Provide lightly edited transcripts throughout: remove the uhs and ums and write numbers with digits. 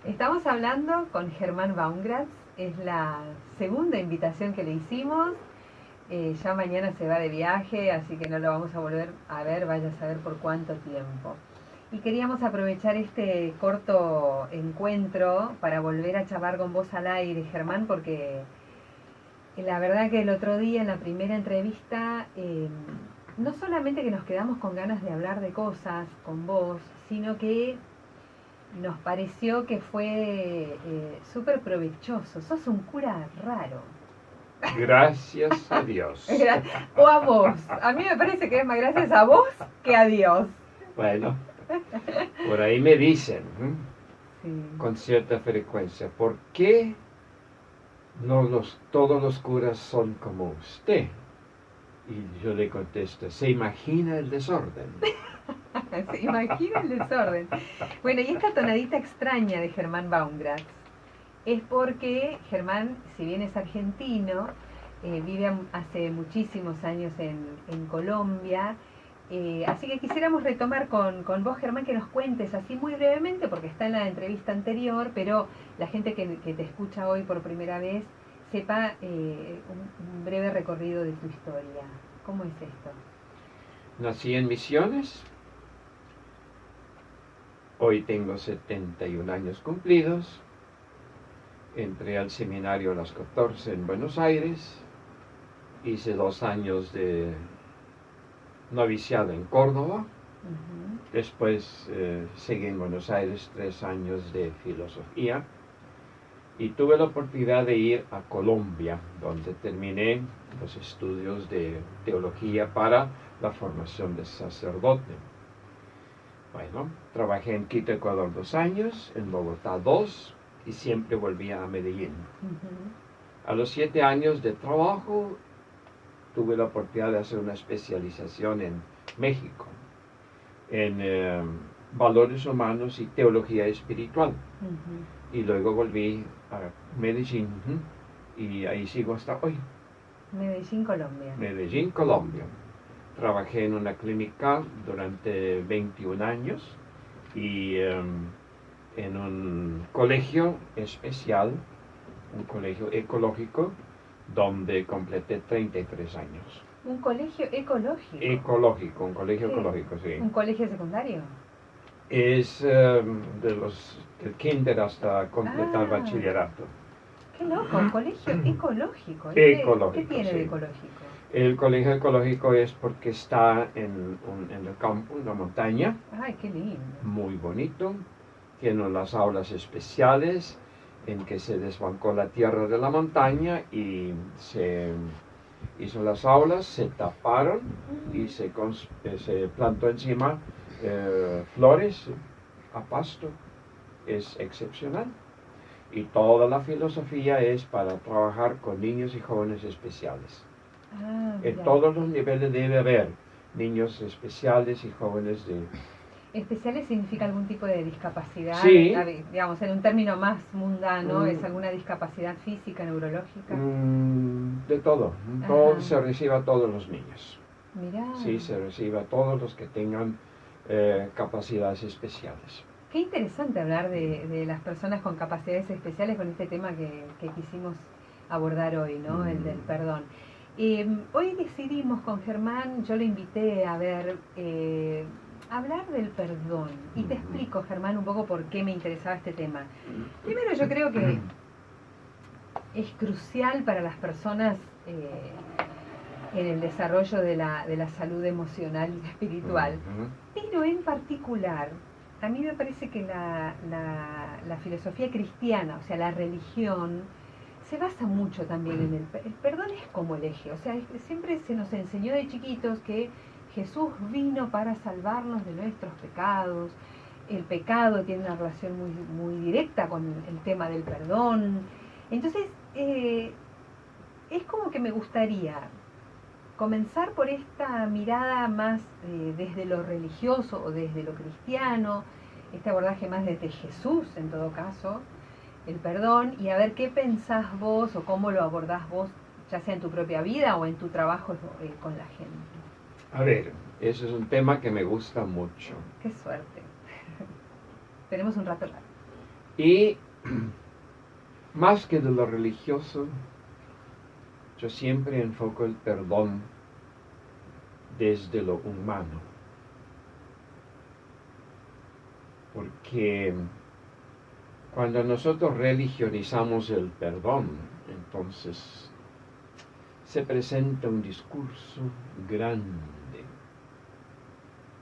Estamos hablando con Germán Baumgratz, es la segunda invitación que le hicimos. Ya mañana se va de viaje, así que no lo vamos a volver a ver, vaya a saber por cuánto tiempo. Y queríamos aprovechar este corto encuentro para volver a charlar con vos al aire, Germán, porque la verdad que el otro día en la primera entrevista, no solamente que nos quedamos con ganas de hablar de cosas con vos, sino que nos pareció que fue súper provechoso. Sos un cura raro. Gracias a Dios. O a vos. A mí me parece que es más gracias a vos que a Dios. Bueno, por ahí me dicen Sí. con cierta frecuencia, ¿por qué no todos los curas son como usted? Y yo le contesto, ¿se imagina el desorden? Se imagina el desorden. Bueno, y esta tonadita extraña de Germán Baumgratz es porque Germán, si bien es argentino, vive hace muchísimos años en Colombia. Así que quisiéramos retomar con vos, Germán, que nos cuentes así muy brevemente, porque está en la entrevista anterior, pero la gente que te escucha hoy por primera vez sepa un breve recorrido de tu historia. ¿Cómo es esto? Nací en Misiones, hoy tengo 71 años cumplidos, entré al seminario a los 14 en Buenos Aires, hice 2 años de noviciado en Córdoba. Después seguí en Buenos Aires 3 años de filosofía y tuve la oportunidad de ir a Colombia, donde terminé los estudios de teología para la formación de sacerdote. Bueno, trabajé en Quito, Ecuador 2 años, en Bogotá 2 y siempre volvía a Medellín. A los 7 años de trabajo tuve la oportunidad de hacer una especialización en México, en valores humanos y teología espiritual. Y luego volví a Medellín y ahí sigo hasta hoy. Medellín, Colombia. Medellín, Colombia. Trabajé en una clínica durante 21 años y en un colegio especial, un colegio ecológico, donde completé 33 años. ¿Un colegio ecológico? Ecológico, un colegio ¿Qué? Ecológico, sí. ¿Un colegio secundario? Es del kinder hasta completar bachillerato. Qué loco, un colegio ecológico. Ecológico, ¿Qué tiene sí. de ecológico? El colegio ecológico es porque está en el campo, en la montaña. Ay, qué lindo. Muy bonito. Tiene las aulas especiales en que se desbancó la tierra de la montaña y se hizo las aulas, se taparon y se plantó encima flores a pasto. Es excepcional. Y toda la filosofía es para trabajar con niños y jóvenes especiales. En todos los niveles debe haber niños especiales y jóvenes de... ¿Especiales significa algún tipo de discapacidad? Sí. Digamos, en un término más mundano, ¿es alguna discapacidad física, neurológica? De todo. Todo se recibe a todos los niños. Mirá. Sí, se recibe a todos los que tengan capacidades especiales. Qué interesante hablar de las personas con capacidades especiales con este tema que quisimos abordar hoy, ¿no? El del perdón. Hoy decidimos con Germán, yo lo invité a ver, hablar del perdón. Y te explico, Germán, un poco por qué me interesaba este tema. Primero, yo creo que es crucial para las personas en el desarrollo de la salud emocional y espiritual. Pero en particular, a mí me parece que la filosofía cristiana, o sea, la religión, se basa mucho también en el perdón es como el eje. O sea, siempre se nos enseñó de chiquitos que Jesús vino para salvarnos de nuestros pecados. El pecado tiene una relación muy, muy directa con el tema del perdón. Entonces, es como que me gustaría comenzar por esta mirada más desde lo religioso o desde lo cristiano, este abordaje más desde Jesús en todo caso, el perdón, y a ver qué pensás vos o cómo lo abordás vos, ya sea en tu propia vida o en tu trabajo con la gente. A ver, eso es un tema que me gusta mucho. Qué suerte. Tenemos un rato largo. Y más que de lo religioso, yo siempre enfoco el perdón desde lo humano. Porque cuando nosotros religionizamos el perdón, entonces se presenta un discurso grande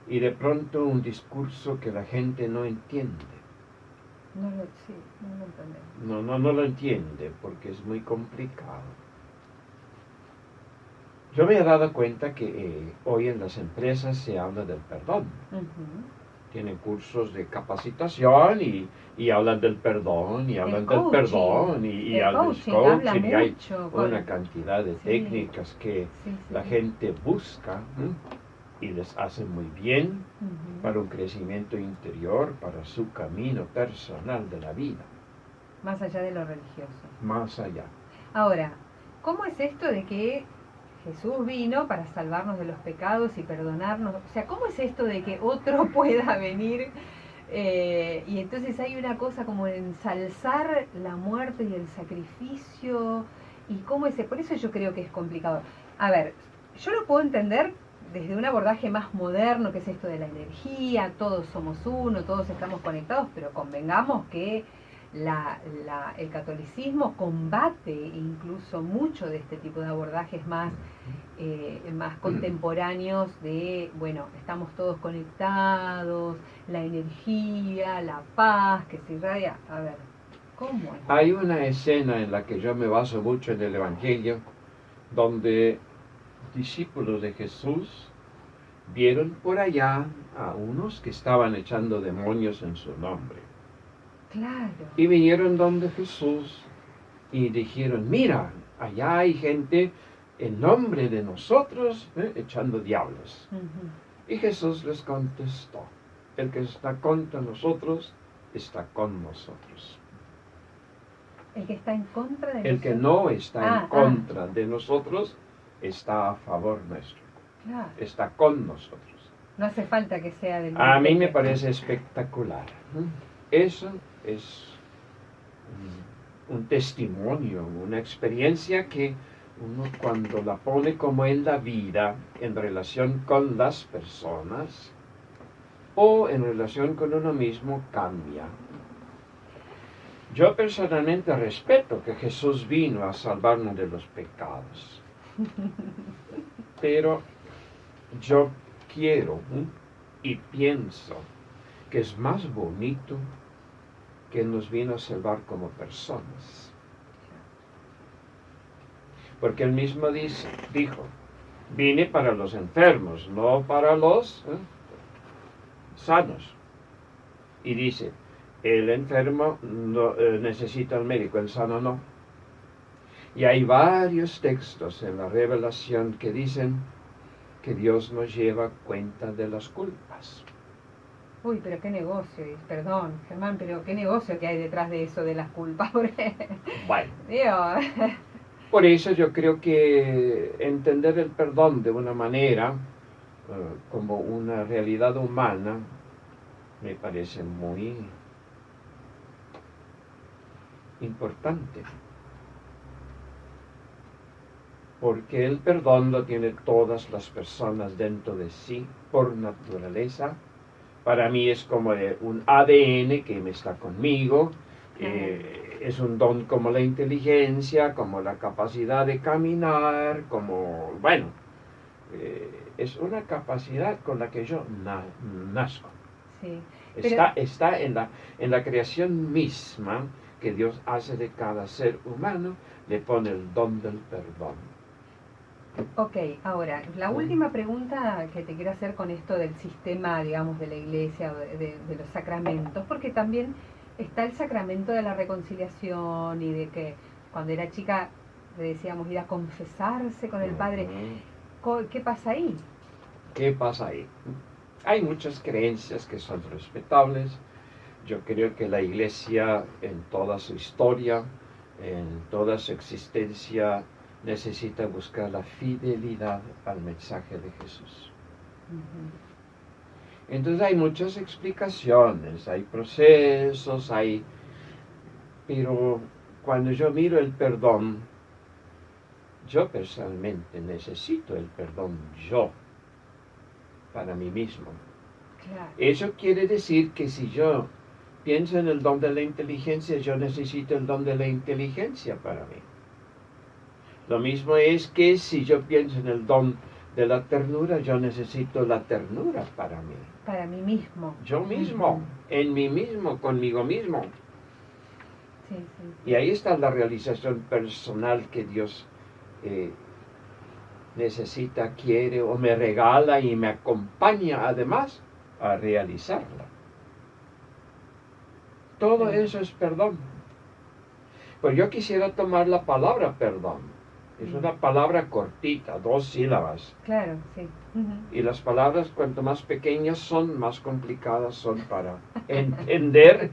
y de pronto un discurso que la gente no entiende. No lo entendemos. No lo entiende porque es muy complicado. Yo me he dado cuenta que hoy en las empresas se habla del perdón. Tienen cursos de capacitación y hablan del perdón y hablan del perdón y hablan del coaching y hay una cantidad de técnicas que la gente busca y les hace muy bien para un crecimiento interior, para su camino personal de la vida. Más allá de lo religioso. Más allá. Ahora, ¿cómo es esto de que Jesús vino para salvarnos de los pecados y perdonarnos? O sea, ¿cómo es esto de que otro pueda venir? Y entonces hay una cosa como ensalzar la muerte y el sacrificio. Y cómo ese, por eso yo creo que es complicado. A ver, yo lo puedo entender desde un abordaje más moderno, que es esto de la energía, todos somos uno, todos estamos conectados, pero convengamos que el catolicismo combate incluso mucho de este tipo de abordajes más contemporáneos de, bueno, estamos todos conectados, la energía, la paz que se irradia. A ver, ¿cómo es? Hay una escena en la que yo me baso mucho en el Evangelio, donde discípulos de Jesús vieron por allá a unos que estaban echando demonios en su nombre. Claro. Y vinieron donde Jesús y dijeron, mira, allá hay gente en nombre de nosotros echando diablos. Y Jesús les contestó, el que está contra nosotros está con nosotros. El que está en contra de nosotros. El que no está en contra de nosotros está a favor nuestro. Claro. Está con nosotros. No hace falta que sea del... A mí me parece espectacular. Eso es un testimonio, una experiencia que uno cuando la pone como en la vida, en relación con las personas o en relación con uno mismo, cambia. Yo personalmente respeto que Jesús vino a salvarnos de los pecados, pero yo quiero y pienso que es más bonito que nos vino a salvar como personas. Porque él mismo dijo, vine para los enfermos, no para los sanos. Y dice, el enfermo no, necesita al médico, el sano no. Y hay varios textos en la Revelación que dicen que Dios nos lleva cuenta de las culpas. Uy, pero qué negocio, perdón, Germán, pero qué negocio que hay detrás de eso de las culpas. Bueno, Dios. Por eso yo creo que entender el perdón de una manera como una realidad humana me parece muy importante. Porque el perdón lo tienen todas las personas dentro de sí por naturaleza. Para mí es como un ADN que me está conmigo. Es un don como la inteligencia, como la capacidad de caminar, como, bueno, es una capacidad con la que yo nazco. Sí, está en la creación misma que Dios hace de cada ser humano, le pone el don del perdón. Ok, ahora, la última pregunta que te quiero hacer con esto del sistema, digamos, de la iglesia, de los sacramentos, porque también está el sacramento de la reconciliación y de que cuando era chica le decíamos ir a confesarse con el Padre. ¿Qué pasa ahí? ¿Qué pasa ahí? Hay muchas creencias que son respetables. Yo creo que la iglesia en toda su historia, en toda su existencia, necesita buscar la fidelidad al mensaje de Jesús. Entonces hay muchas explicaciones, hay procesos, hay Pero cuando yo miro el perdón, yo personalmente necesito el perdón yo, para mí mismo. Claro. Eso quiere decir que si yo pienso en el don de la inteligencia, yo necesito el don de la inteligencia para mí. Lo mismo es que si yo pienso en el don de la ternura, yo necesito la ternura para mí. Para mí mismo. Yo mismo, en mí mismo, conmigo mismo. Sí, sí. Y ahí está la realización personal que Dios necesita, quiere o me regala y me acompaña además a realizarla. Todo eso es perdón. Pues yo quisiera tomar la palabra perdón. Es una palabra cortita, 2 sílabas. Claro, sí. Y las palabras cuanto más pequeñas son, más complicadas son para entender.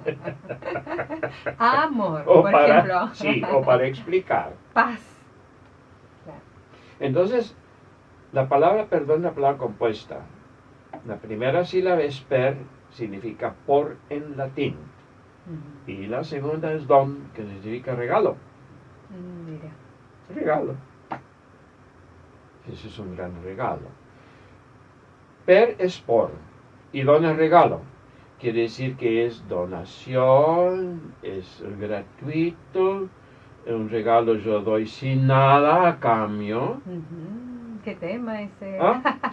Amor, o por para, ejemplo. Sí, o para explicar. Paz. Claro. Entonces, la palabra perdón es una palabra compuesta. La primera sílaba es per, significa por en latín. Y la segunda es don, que significa regalo. Mira. Regalo. Ese es un gran regalo. Per es por y don es regalo. Quiere decir que es donación, es gratuito, un regalo yo doy sin nada a cambio. ¿Qué tema ese?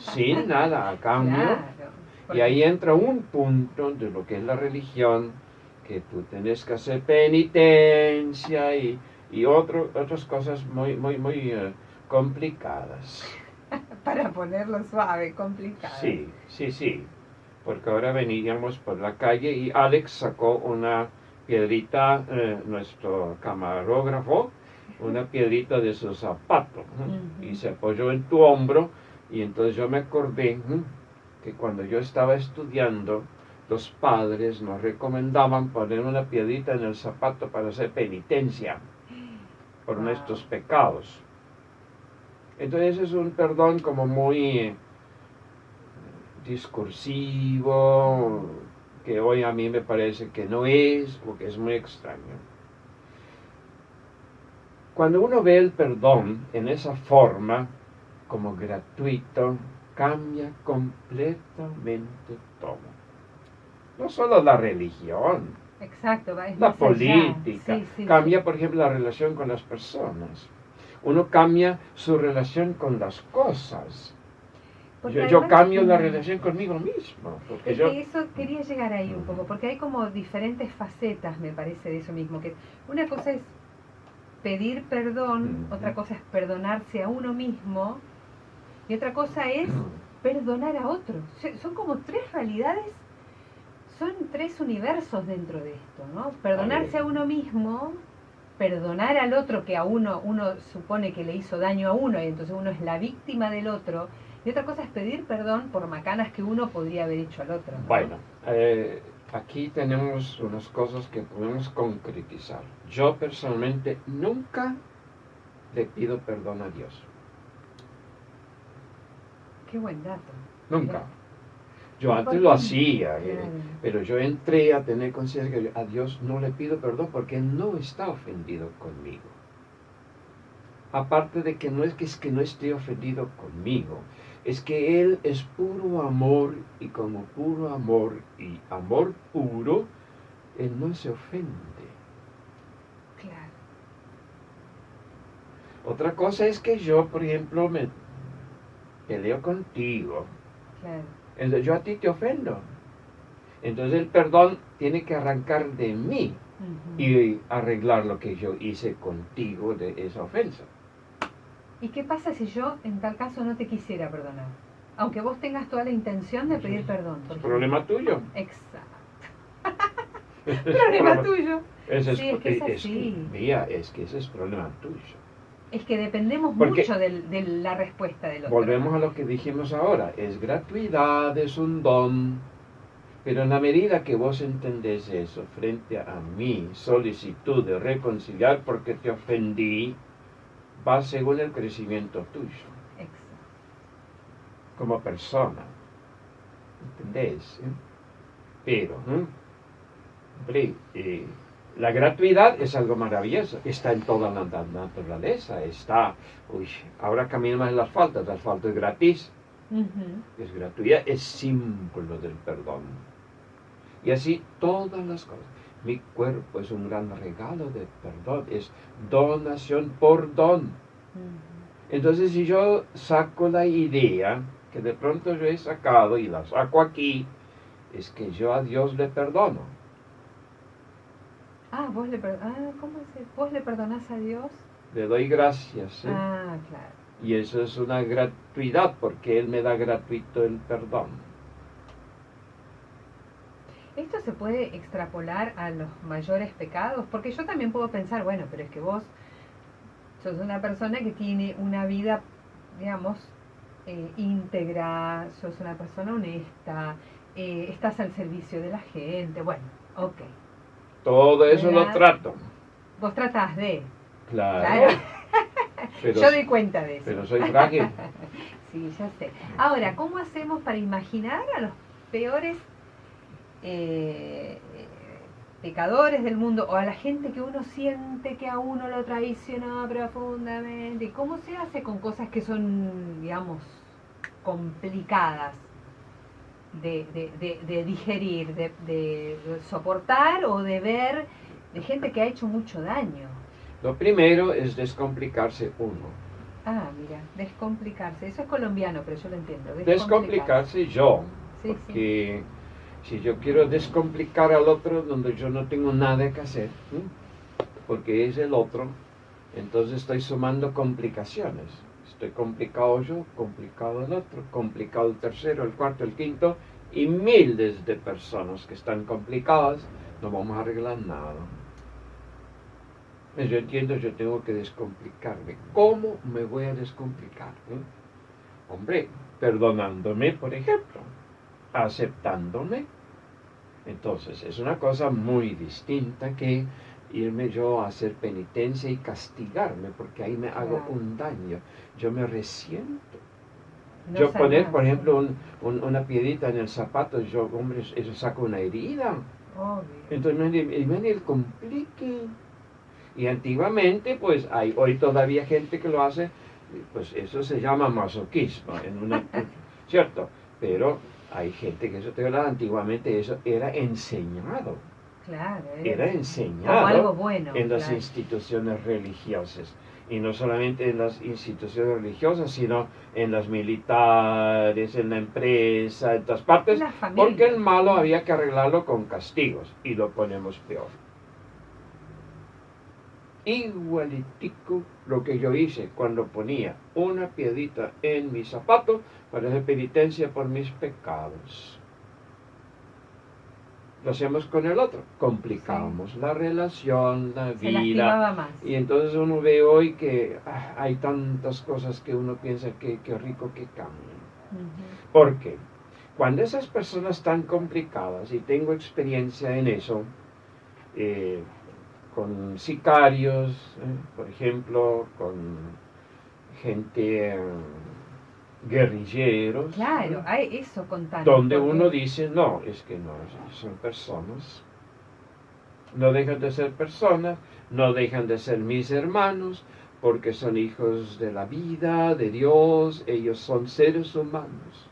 Sin nada a cambio. Claro, y ahí entra un punto de lo que es la religión, que tú tienes que hacer penitencia y otras cosas muy complicadas. Para ponerlo suave, complicado. Sí. Porque ahora veníamos por la calle y Alex sacó una piedrita, nuestro camarógrafo, una piedrita de su zapato, y se apoyó en tu hombro, y entonces yo me acordé que cuando yo estaba estudiando, los padres nos recomendaban poner una piedrita en el zapato para hacer penitencia por nuestros pecados. Entonces es un perdón como muy discursivo, que hoy a mí me parece que no es, o que es muy extraño. Cuando uno ve el perdón en esa forma, como gratuito, cambia completamente todo. No solo la religión, exacto, la política, cambia, por ejemplo, la relación con las personas. Uno cambia su relación con las cosas. Yo cambio la relación conmigo mismo. Porque eso quería llegar ahí un poco, porque hay como diferentes facetas, me parece, de eso mismo. Que una cosa es pedir perdón, otra cosa es perdonarse a uno mismo, y otra cosa es perdonar a otros. Son como 3 realidades, son 3 universos dentro de esto, ¿no? Perdonarse a uno mismo, perdonar al otro que a uno supone que le hizo daño a uno, y entonces uno es la víctima del otro. Y otra cosa es pedir perdón por macanas que uno podría haber hecho al otro, ¿no? Bueno, aquí tenemos unas cosas que podemos concretizar. Yo personalmente nunca le pido perdón a Dios. Qué buen dato. Nunca. Yo antes lo hacía, pero yo entré a tener conciencia que a Dios no le pido perdón porque Él no está ofendido conmigo. Aparte de que no es que no esté ofendido conmigo, es que Él es puro amor, y como puro amor y amor puro, Él no se ofende. Claro. Otra cosa es que yo, por ejemplo, me peleo contigo. Claro. Entonces yo a ti te ofendo. Entonces el perdón tiene que arrancar de mí y arreglar lo que yo hice contigo de esa ofensa. ¿Y qué pasa si yo en tal caso no te quisiera perdonar? Aunque vos tengas toda la intención de pedir perdón. Es problema tuyo. Exacto. Problema tuyo. Ese sí, es que es así. Mira, es que ese es problema tuyo. Es que dependemos mucho de la respuesta del otro. Volvemos a lo que dijimos ahora. Es gratuidad, es un don. Pero en la medida que vos entendés eso frente a mi solicitud de reconciliar porque te ofendí, va según el crecimiento tuyo. Exacto. Como persona. ¿Entendés? Pero, La gratuidad es algo maravilloso, está en toda la naturaleza, está, ahora caminamos en el asfalto es gratis, es gratuidad, es símbolo del perdón. Y así todas las cosas. Mi cuerpo es un gran regalo de perdón, es donación por don. Entonces, si yo saco la idea que de pronto yo he sacado y la saco aquí, es que yo a Dios le perdono. ¿Cómo es? ¿Vos le perdonás a Dios? Le doy gracias. Claro. Y eso es una gratuidad, porque Él me da gratuito el perdón. ¿Esto se puede extrapolar a los mayores pecados? Porque yo también puedo pensar, bueno, pero es que vos sos una persona que tiene una vida, digamos, íntegra, sos una persona honesta, estás al servicio de la gente, bueno, ok. Todo eso lo trato. Vos tratás de... Claro. Pero, yo doy cuenta de eso. Pero soy frágil. Sí, ya sé. Ahora, ¿cómo hacemos para imaginar a los peores pecadores del mundo, o a la gente que uno siente que a uno lo traicionó profundamente? ¿Cómo se hace con cosas que son, digamos, complicadas de digerir, de soportar o de ver, de gente que ha hecho mucho daño? Lo primero es descomplicarse uno. Mira, descomplicarse. Eso es colombiano, pero yo lo entiendo. Descomplicarse yo. Sí, porque si yo quiero descomplicar al otro donde yo no tengo nada que hacer, porque es el otro, entonces estoy sumando complicaciones. Estoy complicado yo, complicado el otro, complicado el tercero, el cuarto, el quinto, y miles de personas que están complicadas, no vamos a arreglar nada. Yo entiendo, yo tengo que descomplicarme. ¿Cómo me voy a descomplicar? Hombre, perdonándome, por ejemplo, aceptándome. Entonces, es una cosa muy distinta que irme yo a hacer penitencia y castigarme, porque ahí me hago un daño. Yo me resiento. Yo poner, por ejemplo, una piedrita en el zapato, hombre, eso saca una herida. Entonces, me complique. Y antiguamente, pues, hoy todavía gente que lo hace, pues eso se llama masoquismo, ¿cierto? Pero hay gente que eso te habla, antiguamente eso era enseñado. Claro, era enseñado como algo bueno, en las instituciones religiosas. Y no solamente en las instituciones religiosas, sino en las militares, en la empresa, en todas partes, porque el malo había que arreglarlo con castigos, y lo ponemos peor. Igualitico lo que yo hice cuando ponía una piedrita en mi zapato para hacer penitencia por mis pecados. Lo hacemos con el otro, complicamos la relación, la vida, más. Y entonces uno ve hoy que hay tantas cosas que uno piensa que rico que cambian. Porque cuando esas personas están complicadas, y tengo experiencia en eso, con sicarios, por ejemplo, con gente, guerrilleros. Claro, hay eso contando. Donde uno dice, no, es que no, son personas. No dejan de ser personas, no dejan de ser mis hermanos, porque son hijos de la vida, de Dios, ellos son seres humanos.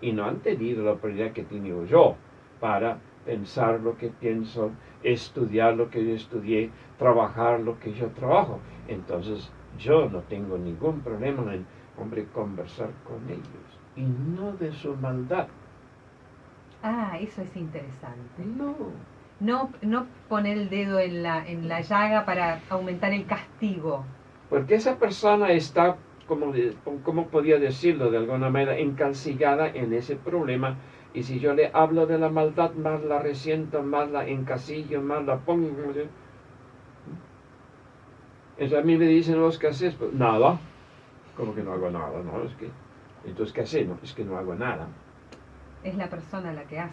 Y no han tenido la oportunidad que he tenido yo para pensar lo que pienso, estudiar lo que yo estudié, trabajar lo que yo trabajo. Entonces yo no tengo ningún problema en, conversar con ellos, y no de su maldad. Eso es interesante. No poner el dedo en la llaga para aumentar el castigo. Porque esa persona está, como podía decirlo de alguna manera, encasillada en ese problema. Y si yo le hablo de la maldad, más la resiento, más la encasillo, más la pongo. Eso a mí me dicen, ¿vos qué haces? Pues, nada. ¿Cómo que no hago nada? No, es que, entonces, ¿qué haces? No, es que no hago nada. Es la persona la que hace.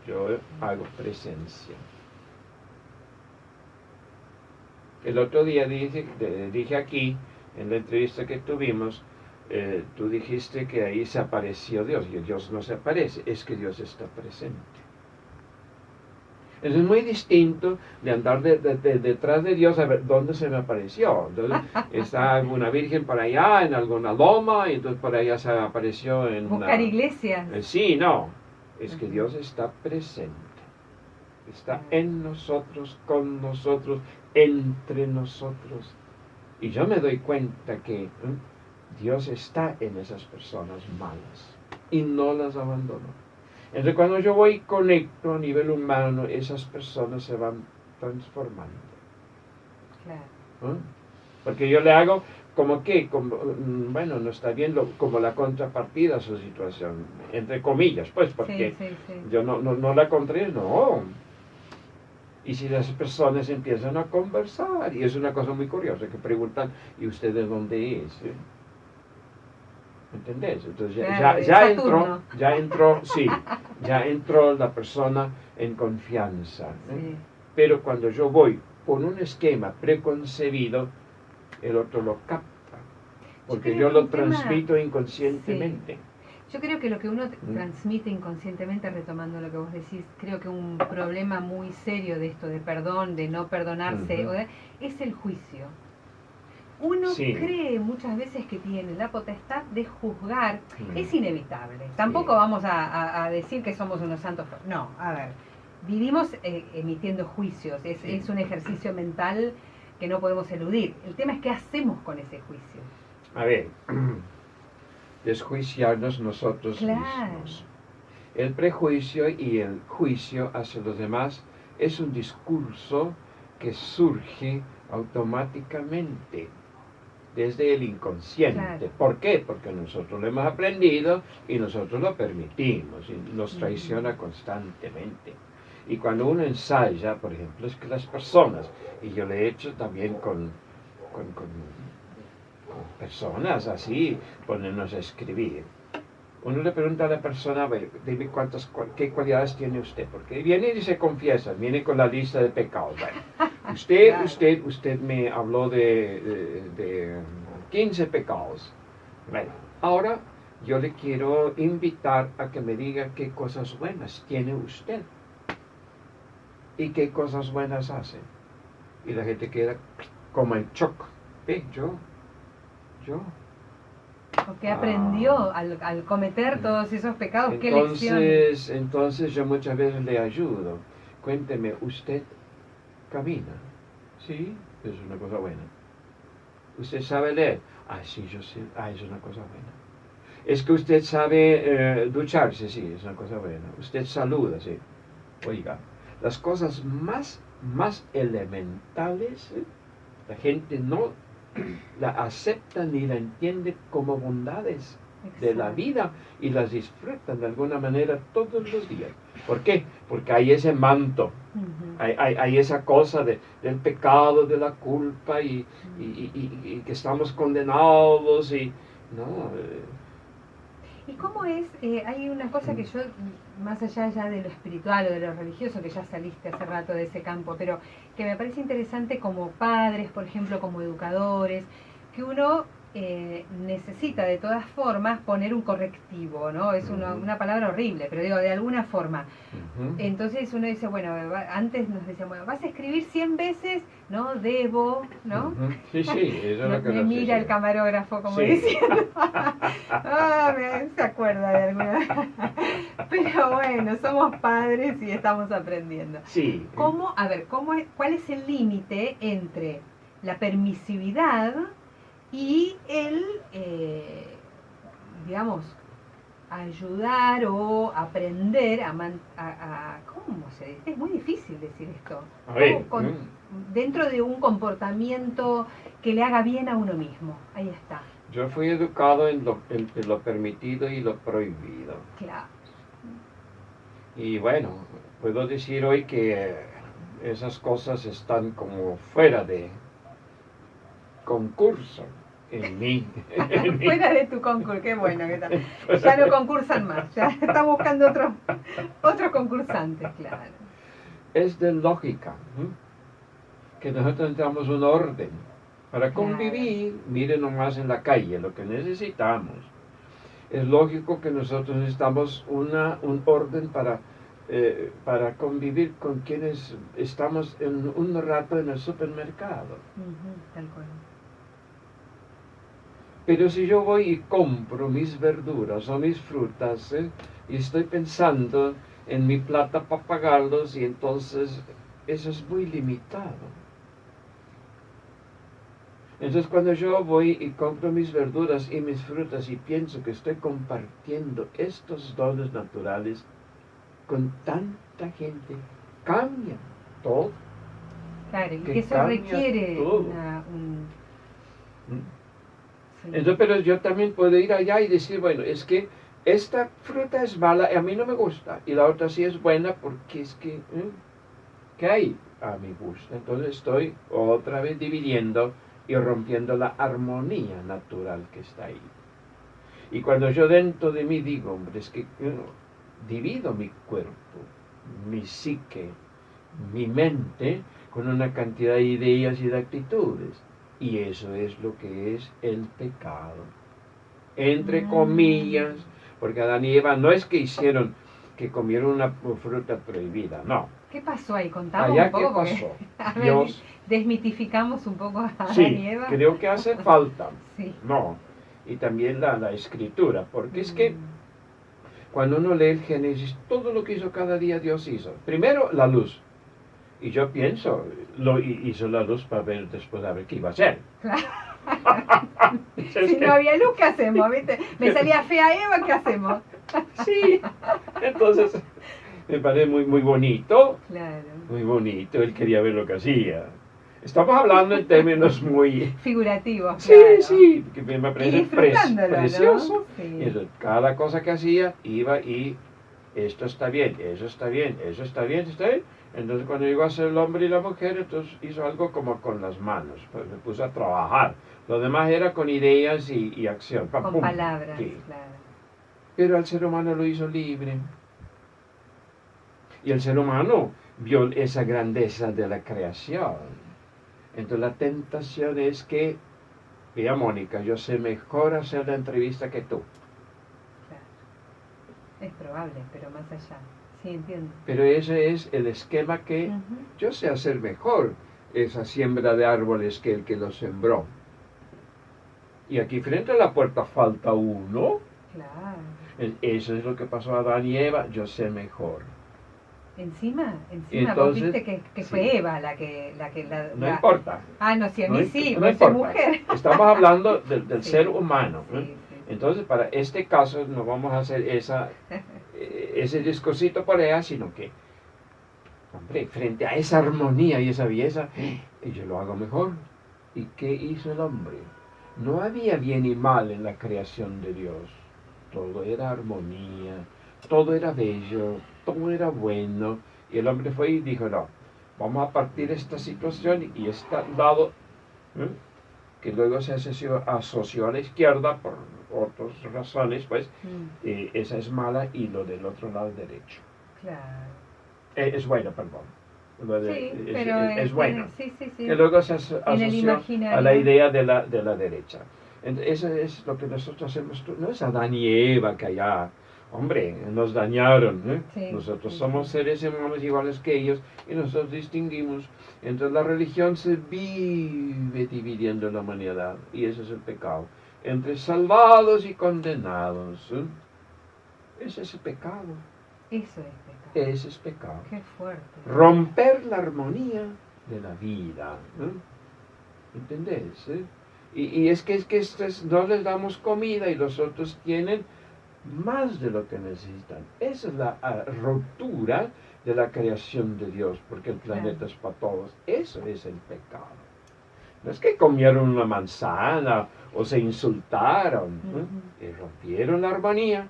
Yo hago presencia. El otro día dije aquí, en la entrevista que tuvimos, tú dijiste que ahí se apareció Dios, y Dios no se aparece, es que Dios está presente. Eso es muy distinto de andar detrás de Dios a ver dónde se me apareció. Entonces, está una virgen por allá, en alguna loma, y entonces por allá se apareció en Buscar una... iglesias. Sí, no. Es que Dios está presente. Está en nosotros, con nosotros, entre nosotros. Y yo me doy cuenta que Dios está en esas personas malas y no las abandono. Entonces cuando yo voy y conecto a nivel humano, esas personas se van transformando. Claro. Porque yo le hago como que, bueno, no está bien como la contrapartida a su situación, entre comillas, pues, porque sí. yo no la encontré, no. Y si las personas empiezan a conversar, y es una cosa muy curiosa, que preguntan, ¿y usted de dónde es? ¿Entendés? Entonces ya entró la persona en confianza. Sí. Pero cuando yo voy por un esquema preconcebido, el otro lo capta, porque yo lo transmito inconscientemente. Sí. Yo creo que lo que uno transmite inconscientemente, retomando lo que vos decís, creo que un problema muy serio de esto, de perdón, de no perdonarse, es el juicio. Uno cree muchas veces que tiene la potestad de juzgar. Es inevitable. Tampoco vamos a decir que somos unos santos. No, a ver, vivimos emitiendo juicios. Es un ejercicio mental que no podemos eludir. El tema es qué hacemos con ese juicio. A ver, desjuiciarnos nosotros mismos. El prejuicio y el juicio hacia los demás es un discurso que surge automáticamente desde el inconsciente. ¿Por qué? Porque nosotros lo hemos aprendido y nosotros lo permitimos y nos traiciona constantemente. Y cuando uno ensaya, por ejemplo, es que las personas, y yo lo he hecho también con personas así, ponernos a escribir. Uno le pregunta a la persona, a ver, dime qué cualidades tiene usted, porque viene y se confiesa, viene con la lista de pecados. Bueno, usted me habló de 15 pecados. Bueno, ahora yo le quiero invitar a que me diga qué cosas buenas tiene usted y qué cosas buenas hace. Y la gente queda como en shock. Yo. Porque aprendió al cometer todos esos pecados. ¿Qué lección? Entonces yo muchas veces le ayudo. Cuénteme, ¿usted camina? Sí, es una cosa buena. ¿Usted sabe leer? Sí, yo sé. Es una cosa buena. ¿Es que usted sabe ducharse? Sí, es una cosa buena. ¿Usted saluda? Sí. Oiga, las cosas más elementales, la gente no la acepta ni la entiende como bondades de la vida y las disfrutan de alguna manera todos los días. ¿Por qué? Porque hay ese manto, hay esa cosa del pecado, de la culpa y que estamos condenados y no. ¿Y cómo es? Hay una cosa que yo, más allá ya de lo espiritual o de lo religioso, que ya saliste hace rato de ese campo, pero que me parece interesante como padres, por ejemplo, como educadores, que uno necesita de todas formas poner un correctivo, ¿no? Es una palabra horrible, pero digo, de alguna forma. Entonces uno dice, bueno, antes nos decían, bueno, vas a escribir 100 veces, ¿no? Debo, ¿no? Sí, eso es lo que me mira el camarógrafo como diciendo, se acuerda de alguna. Pero bueno, somos padres y estamos aprendiendo. Sí. ¿Cuál es el límite entre la permisividad y el, digamos, ayudar o aprender ¿cómo se dice? Es muy difícil decir esto. Dentro de un comportamiento que le haga bien a uno mismo. Ahí está. Yo fui educado entre lo permitido y lo prohibido. Claro. Y bueno, puedo decir hoy que esas cosas están como fuera de concurso en mí. Fuera de tu concurso, qué bueno que tal. Ya no concursan más, ya está buscando otros concursantes, claro. Es de lógica, que nosotros necesitamos un orden para convivir. Miren nomás en la calle lo que necesitamos. Es lógico que nosotros necesitamos un orden para para convivir con quienes estamos en un rato en el supermercado. Tal cual. Pero si yo voy y compro mis verduras o mis frutas, y estoy pensando en mi plata para pagarlos, y entonces eso es muy limitado. Entonces cuando yo voy y compro mis verduras y mis frutas y pienso que estoy compartiendo estos dones naturales con tanta gente, cambia todo. Claro, y que eso requiere Sí. Entonces, pero yo también puedo ir allá y decir, bueno, es que esta fruta es mala y a mí no me gusta, y la otra sí es buena porque es que, ¿qué hay? A mi gusto. Entonces estoy otra vez dividiendo y rompiendo la armonía natural que está ahí. Y cuando yo dentro de mí digo, hombre, es que divido mi cuerpo, mi psique, mi mente, con una cantidad de ideas y de actitudes. Y eso es lo que es el pecado. Entre comillas, porque Adán y Eva no es que hicieron, que comieron una fruta prohibida, no. ¿Qué pasó ahí? Contamos Allá un poco. ¿qué pasó? A ver, Dios, desmitificamos un poco a Adán sí, y Eva. creo que hace falta. Sí. No. Y también la escritura, porque es que cuando uno lee el Génesis, todo lo que hizo cada día Dios hizo. Primero, la luz. Y yo pienso, hizo la luz para ver después a ver qué iba a hacer. Claro. Si no había luz, ¿qué hacemos? ¿Viste? Me salía fea Eva, ¿qué hacemos? Sí, entonces me parece muy, muy bonito. Claro. Muy bonito, él quería ver lo que hacía. Estamos hablando en términos muy figurativos. Sí, claro. sí, que me parece precioso. ¿no? Sí. Y entonces, cada cosa que hacía iba y esto está bien, eso está bien, eso está bien, está bien. Entonces cuando llegó a ser el hombre y la mujer, entonces hizo algo como con las manos, pues se puso a trabajar. Lo demás era con ideas y acción. Con ¡Pum! palabras, Sí. claro. Pero al ser humano lo hizo libre. Y el ser humano vio esa grandeza de la creación. Entonces la tentación es que, mira Mónica, yo sé mejor hacer la entrevista que tú. Claro. Es probable, pero más allá. Sí, entiendo. Pero ese es el esquema que yo sé hacer mejor esa siembra de árboles que el que los sembró. Y aquí frente a la puerta falta uno. Claro. Eso es lo que pasó a Adán y Eva, yo sé mejor. Encima, Entonces, vos viste que sí. Fue Eva la que No importa. Ah, no, si a mí No, sí, no vos importa. sos mujer. Estamos hablando del Sí. ser humano. Sí, sí. Entonces, para este caso no vamos a hacer ese discursito por ella, sino que, hombre, frente a esa armonía y esa belleza, yo lo hago mejor. ¿Y qué hizo el hombre? No había bien y mal en la creación de Dios. Todo era armonía, todo era bello, todo era bueno. Y el hombre fue y dijo, no, vamos a partir de esta situación y este lado, que luego se asoció a la izquierda por otras razones, pues, esa es mala y lo del otro lado derecho. Claro. Es bueno, perdón. Sí, pero es bueno. Sí. Que luego se asoció a la idea de la derecha. Entonces, eso es lo que nosotros hacemos. No es Adán y Eva que allá, hombre, nos dañaron. Sí, nosotros somos seres humanos iguales que ellos y nosotros distinguimos. Entonces la religión se vive dividiendo la humanidad y ese es el pecado. Entre salvados y condenados. Ese es el pecado. Eso es pecado. Ese es pecado. Qué fuerte. Romper la armonía de la vida. ¿Entendés? Y es que estos no les damos comida y los otros tienen más de lo que necesitan. Esa es la ruptura de la creación de Dios, porque el planeta es para todos. Eso es el pecado. No es que comieron una manzana o se insultaron, rompieron la armonía.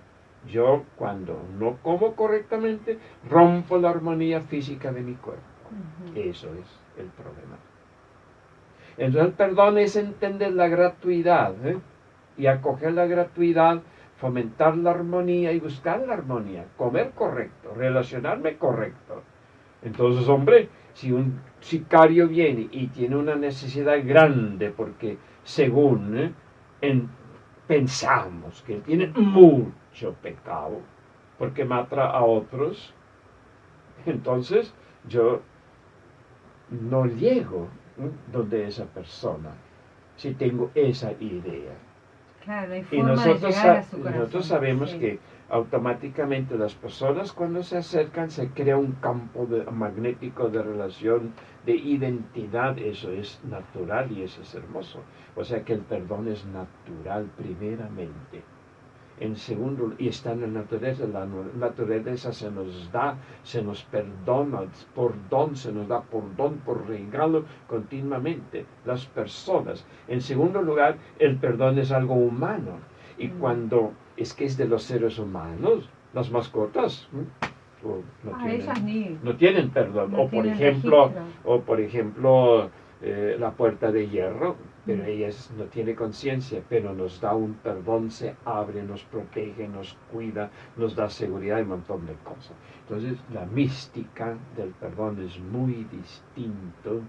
Yo cuando no como correctamente, rompo la armonía física de mi cuerpo. Eso es el problema. Entonces el perdón es entender la gratuidad, y acoger la gratuidad, fomentar la armonía y buscar la armonía, comer correcto, relacionarme correcto. Entonces, hombre, si un sicario viene y tiene una necesidad grande porque según pensamos que él tiene mucho pecado porque mata a otros, Entonces yo no llego donde esa persona si tengo esa idea. Claro, no hay Y forma de llegar a su corazón. nosotros sabemos Sí. que automáticamente las personas cuando se acercan se crea un campo magnético de relación, de identidad. Eso es natural y eso es hermoso. O sea que el perdón es natural primeramente. En segundo, y está en la naturaleza se nos da, se nos perdona por don, se nos da por don, por regalo continuamente, las personas. En segundo lugar, el perdón es algo humano, y cuando es que es de los seres humanos, las mascotas Ellas no tienen perdón, no o por tienen ejemplo, registro. la puerta de hierro, pero ella no tiene conciencia, pero nos da un perdón, se abre, nos protege, nos cuida, nos da seguridad y un montón de cosas. Entonces, la mística del perdón es muy distinto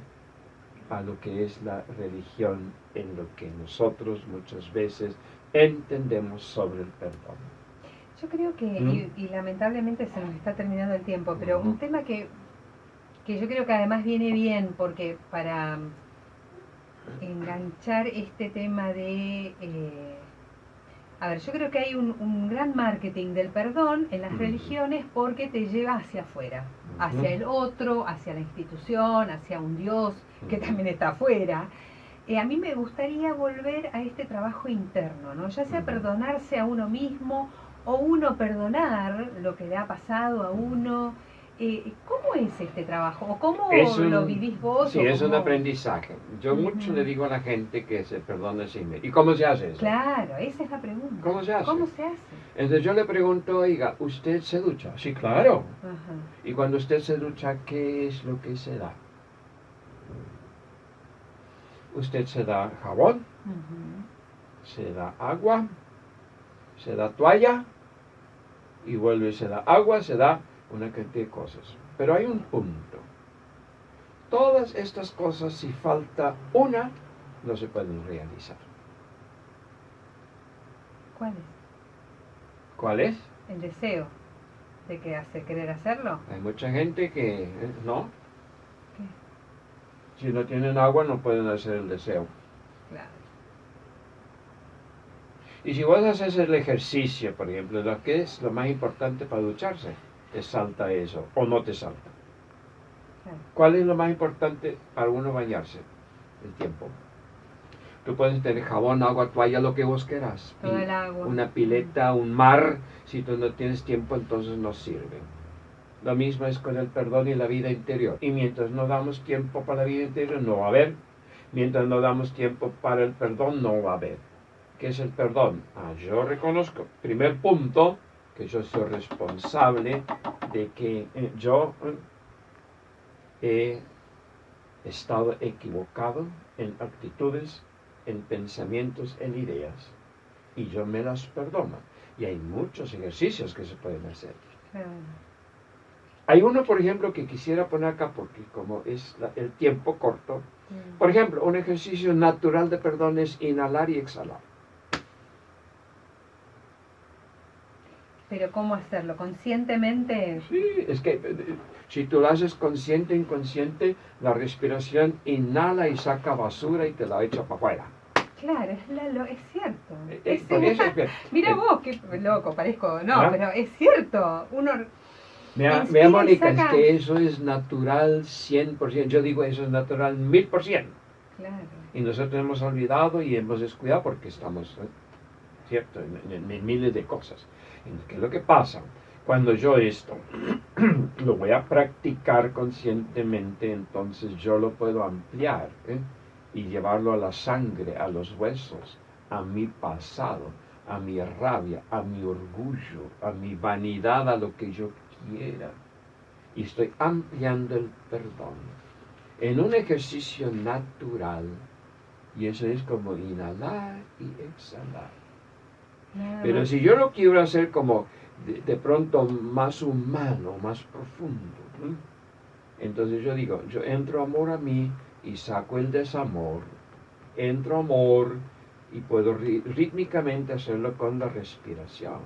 a lo que es la religión en lo que nosotros muchas veces entendemos sobre el perdón. Yo creo que, y lamentablemente se nos está terminando el tiempo, pero un tema que yo creo que además viene bien, porque para enganchar este tema de... a ver, yo creo que hay un gran marketing del perdón en las religiones porque te lleva hacia afuera, hacia el otro, hacia la institución, hacia un Dios que también está afuera. A mí me gustaría volver a este trabajo interno, ¿no? Ya sea perdonarse a uno mismo o uno perdonar lo que le ha pasado a uno. ¿Cómo es este trabajo? ¿O cómo lo vivís vos? Sí, es un aprendizaje. Yo mucho le digo a la gente que se perdone sí mismo. ¿Y cómo se hace eso? Claro, esa es la pregunta. ¿Cómo se hace? ¿Cómo se hace? Entonces yo le pregunto, oiga, ¿usted se ducha? Sí, claro. Ajá. Y cuando usted se ducha, ¿qué es lo que se da? Usted se da jabón, se da agua, se da toalla, y vuelve, se da agua, se da una cantidad de cosas. Pero hay un punto. Todas estas cosas, si falta una, no se pueden realizar. ¿Cuál es? ¿Cuál es? El deseo de que hace querer hacerlo. Hay mucha gente que no. ¿Qué? Si no tienen agua, no pueden hacer el deseo. Claro. Y si vos haces el ejercicio, por ejemplo, lo que es lo más importante para ducharse, te salta eso o no te salta. Claro. ¿Cuál es lo más importante para uno bañarse? El tiempo. Tú puedes tener jabón, agua, toalla, lo que vos quieras. Todo el agua. Una pileta, un mar. Si tú no tienes tiempo, entonces no sirve. Lo mismo es con el perdón y la vida interior. Y mientras no damos tiempo para la vida interior, no va a haber. Mientras no damos tiempo para el perdón, no va a haber. ¿Qué es el perdón? Yo reconozco, primer punto, que yo soy responsable de que yo he estado equivocado en actitudes, en pensamientos, en ideas. Y yo me las perdono. Y hay muchos ejercicios que se pueden hacer. Claro. Hay uno, por ejemplo, que quisiera poner acá porque como es el tiempo corto. Por ejemplo, un ejercicio natural de perdón es inhalar y exhalar. Pero ¿cómo hacerlo? ¿Conscientemente? Sí, es que si tú lo haces consciente, inconsciente, la respiración inhala y saca basura y te la echa para afuera. Claro, es cierto. Mira vos, qué loco, parezco. No, pero es cierto. Uno... Mira, Mónica, es que eso es natural 100%. Yo digo eso es natural 1000%. Claro. Y nosotros hemos olvidado y hemos descuidado porque estamos, ¿cierto?, en miles de cosas. ¿Qué es lo que pasa? Cuando yo esto lo voy a practicar conscientemente, entonces yo lo puedo ampliar y llevarlo a la sangre, a los huesos, a mi pasado, a mi rabia, a mi orgullo, a mi vanidad, a lo que yo quiera. Y estoy ampliando el perdón en un ejercicio natural. Y eso es como inhalar y exhalar. Pero si yo lo quiero hacer como de pronto más humano, más profundo, entonces yo digo, yo entro amor a mí y saco el desamor, entro amor y puedo rítmicamente hacerlo con la respiración.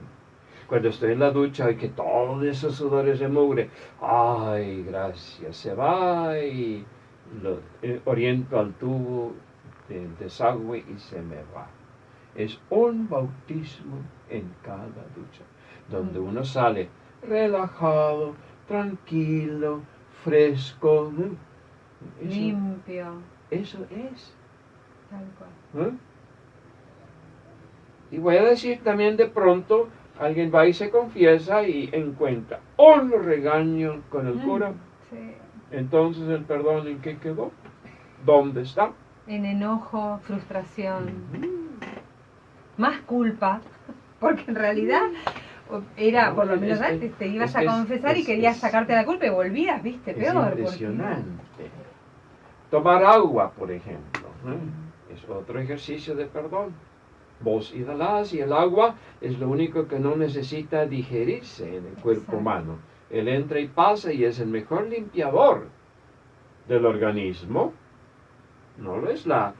cuando estoy en la ducha y que todos esos sudores de mugre, ay, gracias, se va y lo oriento al tubo del desagüe y se me va. Es un bautismo en cada ducha, donde uno sale relajado, tranquilo, fresco, ¿no? Limpio. Eso es. Tal cual. ¿Eh? Y voy a decir también de pronto, alguien va y se confiesa y encuentra un regaño con el cura. Sí. Entonces el perdón, ¿en qué quedó? ¿Dónde está? En enojo, frustración, más culpa, porque en realidad era, por lo menos antes, te ibas a confesar y querías sacarte la culpa y volvías, viste, peor. Es impresionante. Tomar agua, por ejemplo, es otro ejercicio de perdón. Vos inhalás y el agua es lo único que no necesita digerirse en el cuerpo humano. Él entra y pasa y es el mejor limpiador del organismo. No lo es la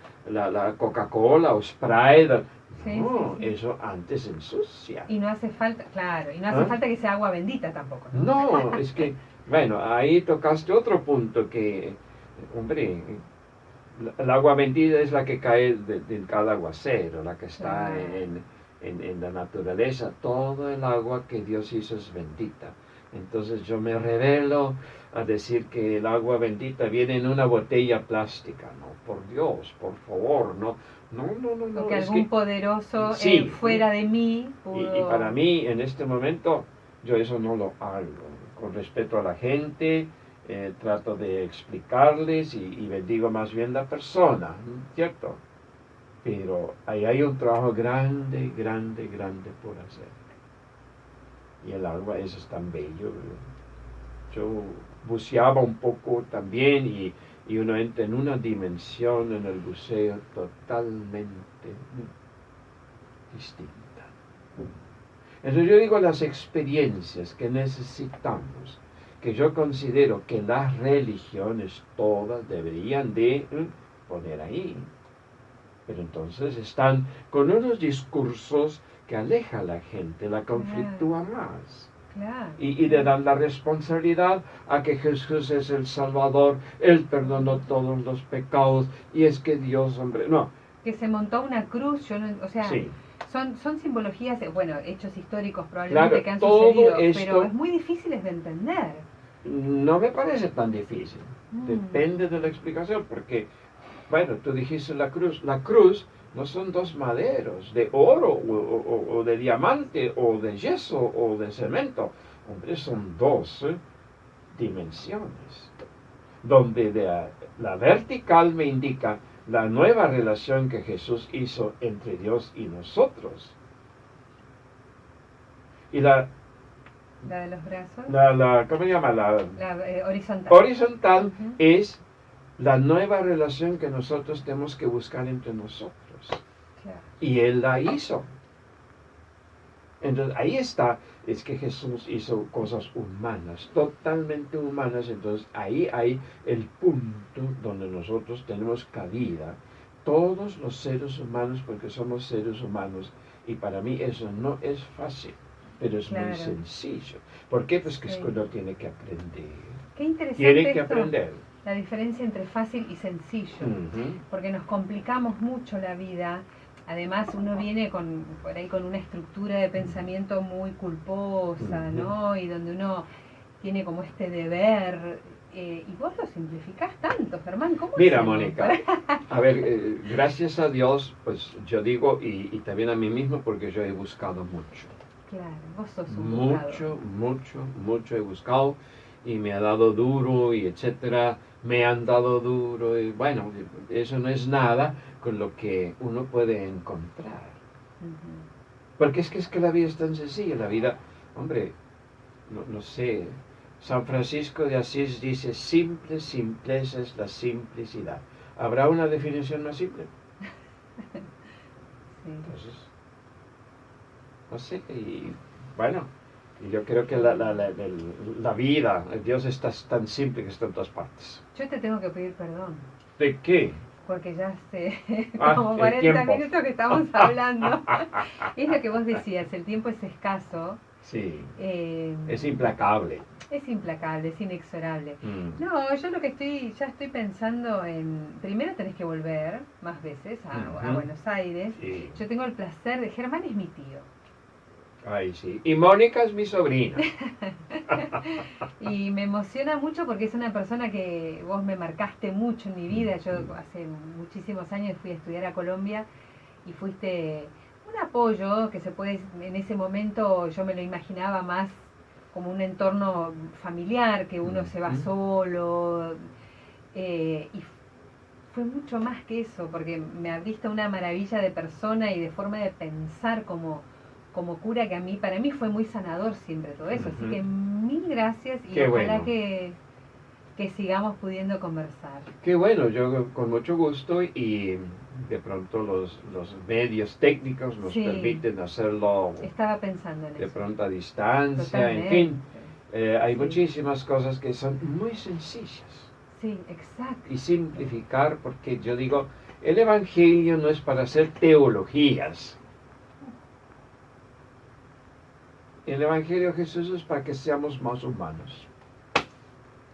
Coca-Cola o Sprite. No, eso antes ensucia. Y no hace falta, claro, y no hace falta que sea agua bendita tampoco. No, es que, bueno, ahí tocaste otro punto que, hombre, el agua bendita es la que cae de cada aguacero, la que está en la naturaleza. Todo el agua que Dios hizo es bendita. Entonces yo me revelo a decir que el agua bendita viene en una botella plástica. No, por Dios, por favor, no. O que algún poderoso fuera de mí pudo... Y para mí, en este momento, yo eso no lo hago. Con respeto a la gente, trato de explicarles y bendigo más bien la persona, ¿cierto? Pero ahí hay un trabajo grande, grande, grande por hacer. Y el agua, eso es tan bello. Yo buceaba un poco también y uno entra en una dimensión en el buceo totalmente distinta. Entonces yo digo las experiencias que necesitamos, que yo considero que las religiones todas deberían de poner ahí. Pero entonces están con unos discursos que aleja a la gente, la conflictúa más. Claro. Y le dan la responsabilidad a que Jesús es el Salvador, Él perdonó todos los pecados, y es que Dios, hombre, no. Que se montó una cruz, o sea, sí. son simbologías, bueno, hechos históricos probablemente que han todo sucedido, esto, pero es muy difíciles de entender. No me parece tan difícil, depende de la explicación, porque, bueno, tú dijiste la cruz no son dos maderos de oro o de diamante o de yeso o de cemento. Hombre, son dos dimensiones. Donde la vertical me indica la nueva relación que Jesús hizo entre Dios y nosotros. Y la de los brazos. ¿Cómo se llama? La horizontal. Horizontal es la nueva relación que nosotros tenemos que buscar entre nosotros. Claro. Y Él la hizo. Entonces ahí está, es que Jesús hizo cosas humanas, totalmente humanas. Entonces ahí hay el punto donde nosotros tenemos cabida, todos los seres humanos, porque somos seres humanos. Y para mí eso no es fácil, pero es muy sencillo. ¿Por qué? Pues que es que uno tiene que aprender. Qué interesante tiene que aprender. La diferencia entre fácil y sencillo, porque nos complicamos mucho la vida. Además uno viene por ahí con una estructura de pensamiento muy culposa, ¿no? Y donde uno tiene como este deber, y vos lo simplificás tanto, Germán. ¿Cómo Mira, Mónica, a ver, gracias a Dios, pues yo digo, y también a mí mismo, porque yo he buscado mucho. Claro, vos sos un buscador. Mucho he buscado, y me ha dado duro, y etcétera, me han dado duro, y bueno, eso no es nada con lo que uno puede encontrar. Porque es que la vida es tan sencilla, la vida, hombre, no sé, San Francisco de Asís dice, simpleza es la simplicidad. ¿Habrá una definición más simple? Entonces, no sé, y bueno, yo creo que la vida, Dios está tan simple que está en todas partes. Yo te tengo que pedir perdón. ¿De qué? Porque ya hace como 40 minutos que estamos hablando. Es lo que vos decías, el tiempo es escaso. Sí, Eh, es implacable. es implacable, es inexorable. Mm. No, yo lo que ya estoy pensando en, primero tenés que volver más veces a Ujú. Buenos Aires. Sí. Yo tengo el placer de, Germán es mi tío. Ay, sí. Y Mónica es mi sobrina. Y me emociona mucho porque es una persona que vos me marcaste mucho en mi vida. Yo hace muchísimos años fui a estudiar a Colombia y fuiste un apoyo que se puede, en ese momento yo me lo imaginaba más como un entorno familiar, que uno se va Ujú. solo. Y fue mucho más que eso, porque me abriste una maravilla de persona y de forma de pensar como cura, que para mí fue muy sanador siempre todo eso. Así Ujú. que mil gracias y Qué ojalá bueno. que sigamos pudiendo conversar. Qué bueno, yo con mucho gusto y de pronto los medios técnicos nos Sí, permiten hacerlo estaba pensando en de eso. pronto a distancia, en Totalmente. fin. Hay Sí, muchísimas cosas que son muy sencillas sí, exacto. y simplificar porque yo digo, el Evangelio no es para hacer teologías. El Evangelio de Jesús es para que seamos más humanos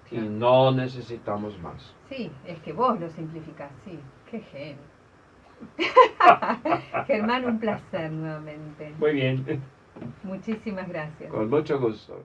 y Claro. no necesitamos más. Sí, es que vos lo simplificás, sí. Qué genio. Germán, un placer nuevamente. Muy bien, Muchísimas gracias. con mucho gusto.